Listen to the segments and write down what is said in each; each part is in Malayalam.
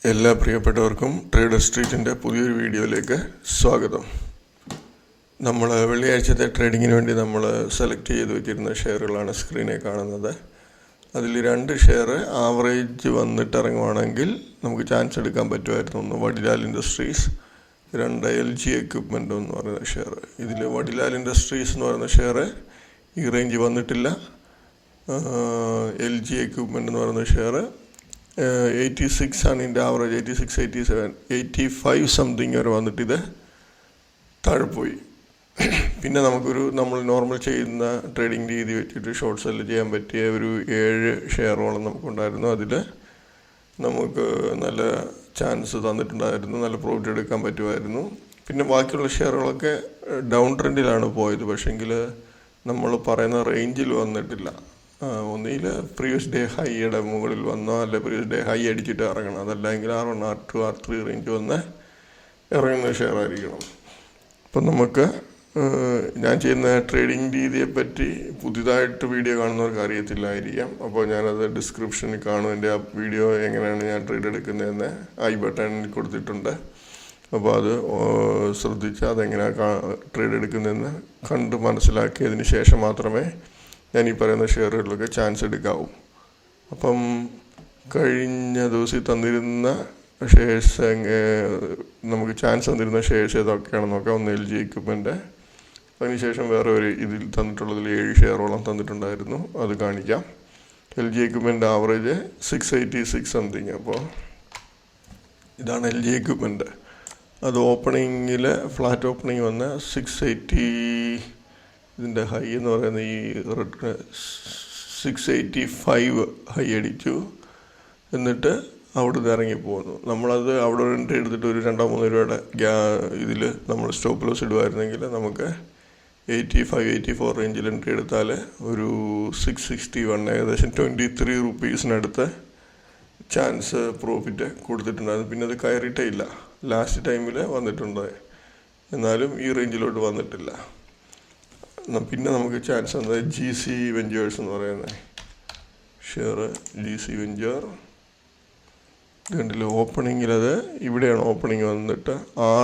എല്ലാ പ്രിയപ്പെട്ടവർക്കും ട്രേഡർ സ്ട്രീറ്റിൻ്റെ പുതിയൊരു വീഡിയോയിലേക്ക് സ്വാഗതം. നമ്മൾ വെള്ളിയാഴ്ചത്തെ ട്രേഡിങ്ങിന് വേണ്ടി നമ്മൾ സെലക്ട് ചെയ്ത് വെച്ചിരുന്ന ഷെയറുകളാണ് സ്ക്രീനിൽ കാണുന്നത്. അതിൽ 2 ഷെയർ ആവറേജ് വന്നിട്ട് ഇറങ്ങുവാണെങ്കിൽ നമുക്ക് ചാൻസ് എടുക്കാൻ പറ്റുമായിരുന്നു. ഒന്ന് വടിലാൽ ഇൻഡസ്ട്രീസ്, 2 LG എക്വിപ്മെൻ്റ് എന്ന് പറയുന്ന ഷെയർ. ഇതിൽ വടിലാൽ ഇൻഡസ്ട്രീസ് എന്ന് പറയുന്ന ഷെയർ ഈ റേഞ്ച് വന്നിട്ടില്ല. LG എക്വിപ്മെൻ്റ് എന്ന് പറയുന്ന ഷെയർ 86 ആണ് ഇതിൻ്റെ ആവറേജ്. 86, 87, 85 സംതിങ് വരെ വന്നിട്ട് ഇത് താഴെ പോയി. പിന്നെ നമ്മൾ നോർമൽ ചെയ്യുന്ന ട്രേഡിംഗ് രീതി വെച്ചിട്ട് ഷോർട്ട് സെല്ല് ചെയ്യാൻ പറ്റിയ ഒരു 7 ഷെയറോളം നമുക്കുണ്ടായിരുന്നു. അതിൽ നമുക്ക് നല്ല ചാൻസ് തന്നിട്ടുണ്ടായിരുന്നു, നല്ല പ്രോഫിറ്റ് എടുക്കാൻ പറ്റുമായിരുന്നു. പിന്നെ ബാക്കിയുള്ള ഷെയറുകളൊക്കെ ഡൗൺ ട്രെൻഡിലാണ് പോയത്, പക്ഷേങ്കിൽ നമ്മൾ പറയുന്ന റേഞ്ചിൽ വന്നിട്ടില്ല. ഒന്നിൽ പ്രീവിയസ് ഡേ ഹൈയുടെ മുകളിൽ വന്നോ, അല്ലെ പ്രീവിയസ് ഡേ ഹൈ അടിച്ചിട്ട് ഇറങ്ങണം. അതല്ലെങ്കിൽ R1, R2, R3 റേഞ്ച് വന്ന് ഇറങ്ങുന്ന ഷെയർ ആയിരിക്കണം. അപ്പം നമുക്ക് ഞാൻ ചെയ്യുന്ന ട്രേഡിംഗ് രീതിയെപ്പറ്റി പുതിയതായിട്ട് വീഡിയോ കാണുന്നവർക്ക് അറിയത്തില്ലായിരിക്കാം. അപ്പോൾ ഞാനത് ഡിസ്ക്രിപ്ഷനിൽ കാണും. എൻ്റെ ആ വീഡിയോ എങ്ങനെയാണ് ഞാൻ ട്രേഡ് എടുക്കുന്നതെന്ന് ഐ ബട്ടണിൽ കൊടുത്തിട്ടുണ്ട്. അപ്പോൾ അത് ശ്രദ്ധിച്ച് അതെങ്ങനെയാണ് ട്രേഡ് എടുക്കുന്നതെന്ന് കണ്ട് മനസ്സിലാക്കിയതിന് ശേഷം മാത്രമേ ഞാൻ ഈ പറയുന്ന ഷെയറുകളിലൊക്കെ ചാൻസ് എടുക്കാവൂ. അപ്പം കഴിഞ്ഞ ദിവസം തന്നിരുന്ന ഷെയർസ് നമുക്ക് ചാൻസ് തന്നിരുന്ന ഷെയർസ് ഏതൊക്കെയാണെന്ന് നോക്കാം. ഒന്ന് LG എക്വിപ്മെൻ്റ്, അതിനുശേഷം വേറെ ഒരു ഇതിൽ തന്നിട്ടുള്ളതിൽ 7 ഷെയറോളം തന്നിട്ടുണ്ടായിരുന്നു, അത് കാണിക്കാം. LG equipment average 686 something. അപ്പോൾ ഇതാണ് LG എക്വിപ്മെൻ്റ്. അത് ഓപ്പണിങ്ങിൽ ഫ്ലാറ്റ് ഓപ്പണിങ് വന്ന് 680, ഇതിൻ്റെ ഹൈ എന്ന് പറയുന്നത് ഈ 685 ഹൈ അടിച്ചു. എന്നിട്ട് അവിടെ നിന്ന് ഇറങ്ങിപ്പോകുന്നു. നമ്മളത് അവിടെ എൻട്രി എടുത്തിട്ട് ഒരു 2-3 രൂപയുടെ ഇതിൽ നമ്മൾ സ്റ്റോപ്പ് ലോസ് ഇടുമായിരുന്നെങ്കിൽ നമുക്ക് 85, 84 റേഞ്ചിൽ എൻട്രി എടുത്താൽ ഒരു 661, ഏകദേശം 23 റുപ്പീസിനടുത്ത് ചാൻസ് പ്രോഫിറ്റ് കൊടുത്തിട്ടുണ്ടായിരുന്നു. പിന്നെ അത് കയറിയിട്ടേ ഇല്ല. ലാസ്റ്റ് ടൈമിൽ വന്നിട്ടുണ്ട്, എന്നാലും ഈ റേഞ്ചിലോട്ട് വന്നിട്ടില്ല. പിന്നെ നമുക്ക് ചാൻസ് വന്നത് GC വെഞ്ചേഴ്സ് എന്ന് പറയുന്ന ഷെയർ. GC വെഞ്ചർ കണ്ടില്ല, ഓപ്പണിങ്ങിൽ അത് ഇവിടെയാണ് ഓപ്പണിങ് വന്നിട്ട്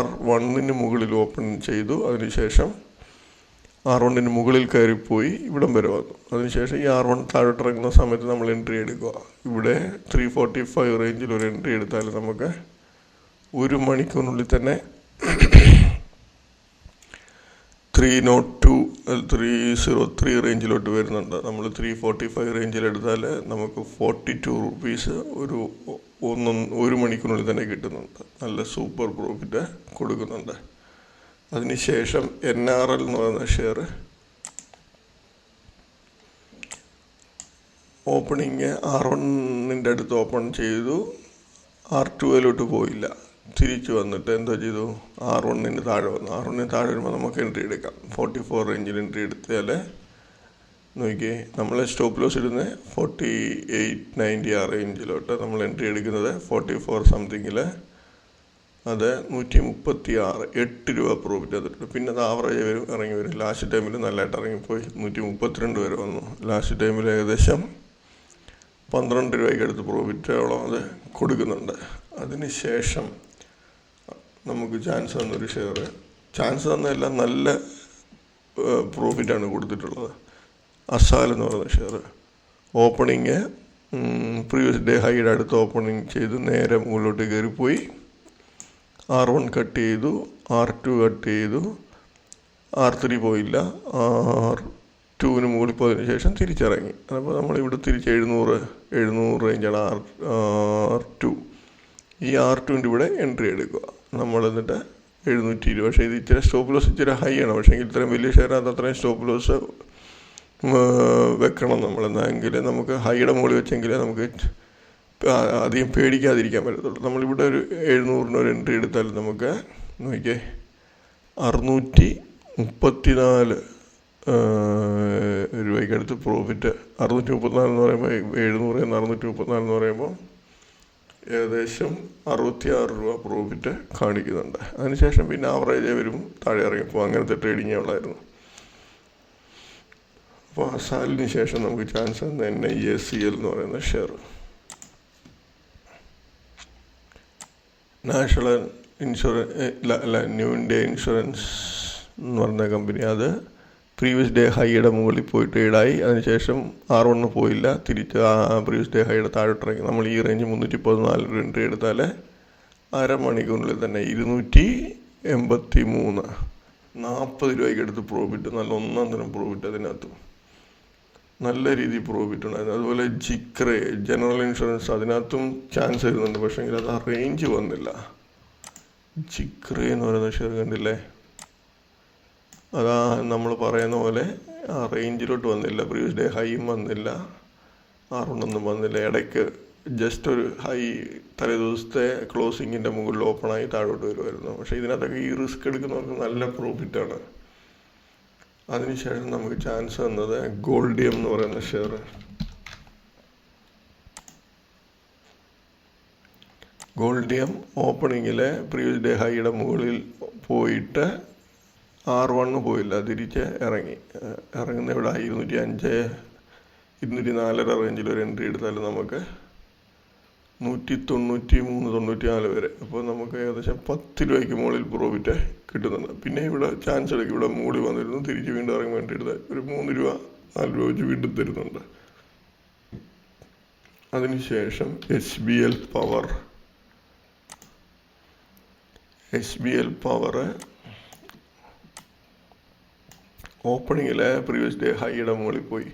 R1 മുകളിൽ ഓപ്പൺ ചെയ്തു. അതിനുശേഷം R1 മുകളിൽ കയറിപ്പോയി ഇവിടം വരെ വന്നു. അതിനുശേഷം ഈ R1 താഴോട്ട് ഇറങ്ങുന്ന സമയത്ത് നമ്മൾ എൻട്രി എടുക്കുക. ഇവിടെ 345 റേഞ്ചിൽ ഒരു എൻട്രി എടുത്താൽ നമുക്ക് 1 മണിക്കൂറിനുള്ളിൽ തന്നെ 302, 303 റേഞ്ചിലോട്ട് വരുന്നുണ്ട്. നമ്മൾ 345 റേഞ്ചിലെടുത്താൽ നമുക്ക് 42 റുപ്പീസ് ഒരു 1 മണിക്കൂറിനുള്ളിൽ തന്നെ കിട്ടുന്നുണ്ട്. നല്ല സൂപ്പർ പ്രോഫിറ്റ് കൊടുക്കുന്നുണ്ട്. അതിനുശേഷം NRL എന്ന് പറയുന്ന ഷെയർ ഓപ്പണിങ് R1 അടുത്ത് ഓപ്പൺ ചെയ്തു, R2 പോയില്ല. തിരിച്ചു വന്നിട്ട് എന്തോ ചെയ്തു, R1 താഴെ വന്നു. R1 താഴെ വരുമ്പോൾ നമുക്ക് എൻട്രി എടുക്കാം. 44 റേഞ്ചിൽ എൻട്രി എടുത്താൽ നോക്കിയേ, നമ്മൾ സ്റ്റോപ്പ് ലോസ് ഇടുന്നത് 48.90 ആ റേഞ്ചിലോട്ട്. നമ്മൾ എൻട്രി എടുക്കുന്നത് 44 സംതിങ്ങിൽ. അത് 136, 8 രൂപ പ്രോഫിറ്റ് വന്നിട്ടുണ്ട്. പിന്നെ അത് ആവറേജ് വരും, ഇറങ്ങി വരും. ലാസ്റ്റ് ടൈമിൽ നല്ലതായിട്ട് ഇറങ്ങിപ്പോയി 132 വരെ വന്നു. ലാസ്റ്റ് ടൈമിൽ ഏകദേശം 12 രൂപയ്ക്ക് അടുത്ത് പ്രോഫിറ്റോളം അത് കൊടുക്കുന്നുണ്ട്. അതിന് ശേഷം നമുക്ക് ചാൻസ് തന്നൊരു ഷെയർ, ചാൻസ് തന്നെല്ലാം നല്ല പ്രോഫിറ്റാണ് കൊടുത്തിട്ടുള്ളത്. അസാൽ എന്ന് പറയുന്ന ഷെയർ ഓപ്പണിങ് പ്രീവിയസ് ഡേ ഹൈയുടെ അടുത്ത് ഓപ്പണിങ് ചെയ്ത് നേരെ മുകളിലോട്ട് കയറിപ്പോയി. R1 കട്ട് ചെയ്തു, R2 കട്ട് ചെയ്തു, R3 പോയില്ല, R2 മുകളിൽ പോയതിനു ശേഷം തിരിച്ചിറങ്ങി. അപ്പോൾ നമ്മളിവിടെ തിരിച്ച് 700 റേഞ്ചാണ് R2. ഈ R2 ഇവിടെ എൻട്രി എടുക്കുക. നമ്മൾ എന്നിട്ട് 720. പക്ഷേ ഇത് ഇച്ചിരി സ്റ്റോപ്പ് ലോസ് ഇച്ചിരി ഹൈ ആണ്. പക്ഷേ ഇത്രയും വലിയ ഷെയർ അത് അത്രയും സ്റ്റോപ്പ് ലോസ് വെക്കണം നമ്മൾ. എന്നെങ്കിൽ നമുക്ക് ഹൈയുടെ മുകളിൽ വെച്ചെങ്കിലേ നമുക്ക് അധികം പേടിക്കാതിരിക്കാൻ പറ്റത്തുള്ളൂ. നമ്മളിവിടെ ഒരു 700 ഒരു എൻട്രി എടുത്താൽ നമുക്ക് നോക്കിയേ 634 രൂപയ്ക്കടുത്ത് പ്രോഫിറ്റ്. 634 എന്ന് പറയുമ്പോൾ 700 634 എന്ന് പറയുമ്പോൾ ഏകദേശം 66 രൂപ പ്രോഫിറ്റ് കാണിക്കുന്നുണ്ട്. അതിനുശേഷം പിന്നെ ആവറേജ് വരും, താഴെ ഇറങ്ങിപ്പോൾ അങ്ങനത്തെ ട്രേഡിങ്ങേ ഉള്ളായിരുന്നു. അപ്പോൾ അസാലിന് ശേഷം നമുക്ക് ചാൻസ് NIACL എന്ന് പറയുന്ന share. National insurance new India insurance എന്ന് പറഞ്ഞ കമ്പനി, അത് പ്രീവിയസ് ഡേ ഹൈയുടെ മുകളിൽ പോയി ട്രേഡായി. അതിനുശേഷം R1 പോയില്ല, തിരിച്ച് പ്രീവിയസ് ഡേ ഹൈയുടെ താഴോട്ടിറങ്ങി. നമ്മൾ ഈ റേഞ്ച് 314 എൻട്രി എടുത്താൽ അരമണിക്കൂറിനുള്ളിൽ തന്നെ 283 40 രൂപയ്ക്ക് എടുത്ത് പ്രോഫിറ്റ്, നല്ല ഒന്നാം തരം പ്രോഫിറ്റ്. അതിനകത്ത് നല്ല രീതിയിൽ പ്രോഫിറ്റ് ഉണ്ടായിരുന്നു. അതുപോലെ ജിക്രേ ജനറൽ ഇൻഷുറൻസ്, അതിനകത്തും ചാൻസ് വരുന്നുണ്ട്, പക്ഷേങ്കിൽ അത് ആ റേഞ്ച് വന്നില്ല. ജിക്രേ എന്ന് പറയുന്ന ഷെയർ കണ്ടില്ലേ, അതാ നമ്മൾ പറയുന്ന പോലെ ആ റേഞ്ചിലോട്ട് വന്നില്ല. പ്രീവിയസ് ഡേ ഹൈയും വന്നില്ല, R1 വന്നില്ല. ഇടയ്ക്ക് ജസ്റ്റ് ഒരു ഹൈ തലേ ദിവസത്തെ ക്ലോസിങ്ങിൻ്റെ മുകളിൽ ഓപ്പണായി താഴോട്ട് വരുമായിരുന്നു. പക്ഷേ ഇതിനകത്തൊക്കെ ഈ റിസ്ക് എടുക്കുന്നവർക്ക് നല്ല പ്രോഫിറ്റാണ്. അതിനുശേഷം നമുക്ക് ചാൻസ് വന്നത് ഗോൾഡിയം എന്ന് പറയുന്ന ഷെയർ. ഗോൾഡിയം ഓപ്പണിങ്ങിൽ പ്രീവിയസ് ഡേ ഹൈയുടെ മുകളിൽ പോയിട്ട് R1 പോയില്ല, തിരിച്ച് ഇറങ്ങുന്ന ഇവിടെ 205 204 റേഞ്ചിൽ ഒരു എൻട്രി എടുത്താൽ നമുക്ക് 193-94 വരെ, അപ്പോൾ നമുക്ക് ഏകദേശം 10 രൂപയ്ക്ക് മുകളിൽ പ്രോഫിറ്റ് കിട്ടുന്നുണ്ട്. പിന്നെ ഇവിടെ ചാൻസ് എടുക്കും, ഇവിടെ മുകളിൽ വന്നിരുന്നു, തിരിച്ച് വീണ്ടും ഇറങ്ങി വേണ്ടി എടുത്താൽ ഒരു 3 രൂപ 4 രൂപ വെച്ച് വീണ്ടും തരുന്നുണ്ട്. അതിനുശേഷം HBL പവർ ഓപ്പണിങ്ങിൽ പ്രീവിയസ് ഡേ ഹൈയുടെ മുകളിൽ പോയി.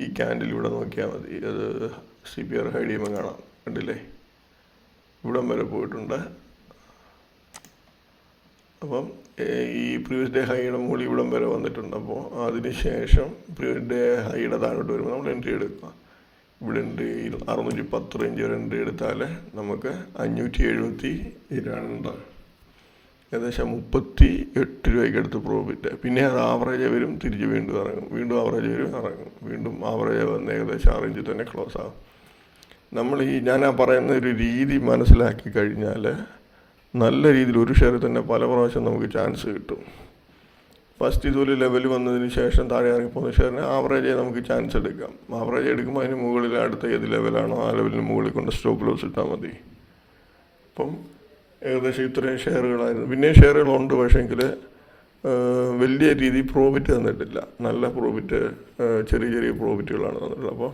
ഈ ക്യാൻഡിൽ ഇവിടെ നോക്കിയാൽ മതി, അത് CPR ഹൈ ചെയ്യുമ്പോൾ കാണാം, കണ്ടില്ലേ, ഇവിടം വരെ പോയിട്ടുണ്ട്. അപ്പം ഈ പ്രീവിയസ് ഡേ ഹൈയുടെ മുകളിൽ ഇവിടം വരെ വന്നിട്ടുണ്ട്. അപ്പോൾ അതിനുശേഷം പ്രീവിയസ് ഡേ ഹൈയുടെ താഴോട്ട് വരുമ്പോൾ നമ്മൾ എൻട്രി എടുക്കുക. ഇവിടെ എൻട്രി 610 റേഞ്ച് വരെ എൻട്രി എടുത്താൽ നമുക്ക് 572 ഏകദേശം 38 രൂപയ്ക്ക് അടുത്ത് പ്രോഫിറ്റ്. പിന്നെ അത് ആവറേജ് വരും, തിരിച്ച് വീണ്ടും ഇറങ്ങും, വീണ്ടും ആവറേജ് വരും, ഇറങ്ങും, വീണ്ടും ആവറേജ് വന്ന് ഏകദേശം ആ റേഞ്ചിൽ തന്നെ ക്ലോസ് ആകും. നമ്മൾ ഞാൻ പറയുന്ന ഒരു രീതി മനസ്സിലാക്കി കഴിഞ്ഞാൽ നല്ല രീതിയിൽ ഒരു ഷെയർ തന്നെ പല പ്രാവശ്യം നമുക്ക് ചാൻസ് കിട്ടും. ഫസ്റ്റ് ഇതുപോലെ ലെവൽ വന്നതിന് ശേഷം താഴെ ഇറങ്ങിപ്പോകുന്ന ഷെയറിന് ആവറേജ് നമുക്ക് ചാൻസ് എടുക്കാം. ആവറേജ് എടുക്കുമ്പോൾ അതിന് മുകളിൽ അടുത്ത ഏത് ലെവലാണോ ആ ലെവലിന് മുകളിൽ കൊണ്ട് സ്റ്റോപ്പ് ലോസ് ഇട്ടാൽ മതി. അപ്പം ഏകദേശം ഇത്രയും ഷെയറുകളായിരുന്നു. പിന്നെയും ഷെയറുകളുണ്ട്, പക്ഷേങ്കിൽ വലിയ രീതിയിൽ പ്രോഫിറ്റ് തന്നിട്ടില്ല. നല്ല പ്രോഫിറ്റ്, ചെറിയ പ്രോഫിറ്റുകളാണ് തന്നിട്ടുള്ളത്. അപ്പോൾ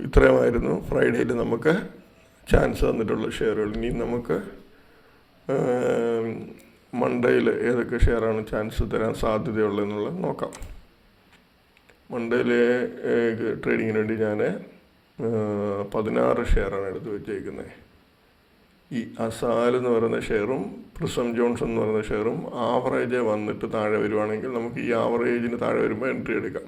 ഇത്രയുമായിരുന്നു ഫ്രൈഡേയിൽ നമുക്ക് ചാൻസ് തന്നിട്ടുള്ള ഷെയറുകൾ. ഇനി നമുക്ക് മൺഡേയിൽ ഏതൊക്കെ ഷെയറാണ് ചാൻസ് തരാൻ സാധ്യതയുള്ളതെന്നുള്ളത് നോക്കാം. മൺഡേയിലെ ട്രേഡിങ്ങിന് വേണ്ടി ഞാൻ 16 ഷെയറാണ് എടുത്ത് വെച്ചേക്കുന്നത്. ഈ അസാൽ എന്ന് പറയുന്ന ഷെയറും പ്രിസം ജോൺസൺ എന്ന് പറയുന്ന ഷെയറും ആവറേജ് വന്നിട്ട് താഴെ വരുവാണെങ്കിൽ നമുക്ക് ഈ ആവറേജിന് താഴെ വരുമ്പോൾ എൻട്രി എടുക്കാം.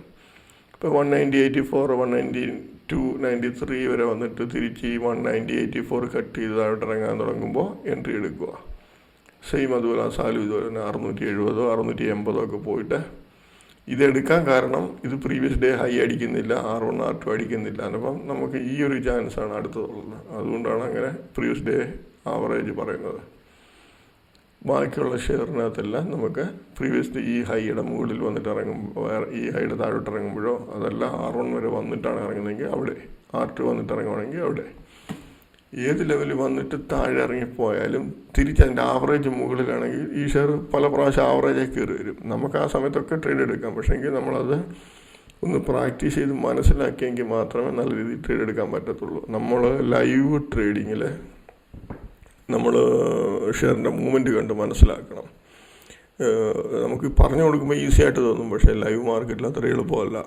ഇപ്പോൾ 190.84 192.93 വരെ വന്നിട്ട് തിരിച്ച് ഈ 190.84 കട്ട് ചെയ്ത് താഴോട്ട് ഇറങ്ങാൻ തുടങ്ങുമ്പോൾ എൻട്രി എടുക്കുക. സെയിം അതുപോലെ അസാലും ഇതുപോലെ തന്നെ 670 680 ഒക്കെ പോയിട്ട് ഇതെടുക്കാൻ കാരണം ഇത് പ്രീവിയസ് ഡേ ഹൈ അടിക്കുന്നില്ല, R1 R2 അടിക്കുന്നില്ല. അപ്പം നമുക്ക് ഈ ഒരു ചാൻസാണ് അടുത്തതുള്ളത്. അതുകൊണ്ടാണ് അങ്ങനെ പ്രീവിയസ് ഡേ ആവറേജ് പറയുന്നത്. ബാക്കിയുള്ള ഷെയറിനകത്തെല്ലാം നമുക്ക് പ്രീവിയസ് ഡേ ഈ ഹൈയുടെ മുകളിൽ വന്നിട്ട് ഇറങ്ങുമ്പോൾ, ഈ ഹൈയുടെ താഴോട്ട് ഇറങ്ങുമ്പോഴോ, അതല്ല R1 വരെ വന്നിട്ടാണ് ഇറങ്ങുന്നതെങ്കിൽ അവിടെ, R2 വന്നിട്ട് ഇറങ്ങുവാണെങ്കിൽ അവിടെ, ഏത് ലെവലിൽ വന്നിട്ട് താഴെ ഇറങ്ങിപ്പോയാലും തിരിച്ച് അതിൻ്റെ ആവറേജ് മുകളിലാണെങ്കിൽ ഈ ഷെയർ പല പ്രാവശ്യം ആവറേജായി കയറി വരും. നമുക്ക് ആ സമയത്തൊക്കെ ട്രേഡ് എടുക്കാം. പക്ഷേങ്കിൽ നമ്മളത് ഒന്ന് പ്രാക്ടീസ് ചെയ്ത് മനസ്സിലാക്കിയെങ്കിൽ മാത്രമേ നല്ല രീതിയിൽ ട്രേഡ് എടുക്കാൻ പറ്റത്തുള്ളൂ. നമ്മൾ ലൈവ് ട്രേഡിങ്ങിൽ നമ്മൾ ഷെയറിൻ്റെ മൂവ്മെൻറ്റ് കണ്ട് മനസ്സിലാക്കണം. നമുക്ക് പറഞ്ഞു കൊടുക്കുമ്പോൾ ഈസി ആയിട്ട് തോന്നും, പക്ഷേ ലൈവ് മാർക്കറ്റിൽ അത്ര എളുപ്പമല്ല.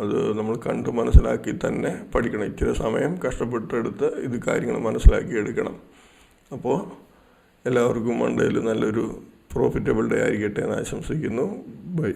അത് നമ്മൾ കണ്ട് മനസ്സിലാക്കി തന്നെ പഠിക്കണം. ഇച്ചിരി സമയം കഷ്ടപ്പെട്ടെടുത്ത് ഇത് കാര്യങ്ങൾ മനസ്സിലാക്കി എടുക്കണം. അപ്പോൾ എല്ലാവർക്കും മൺഡേയിൽ നല്ലൊരു പ്രോഫിറ്റബിൾ ഡേ ആയിരിക്കട്ടെ എന്ന് ആശംസിക്കുന്നു. ബൈ.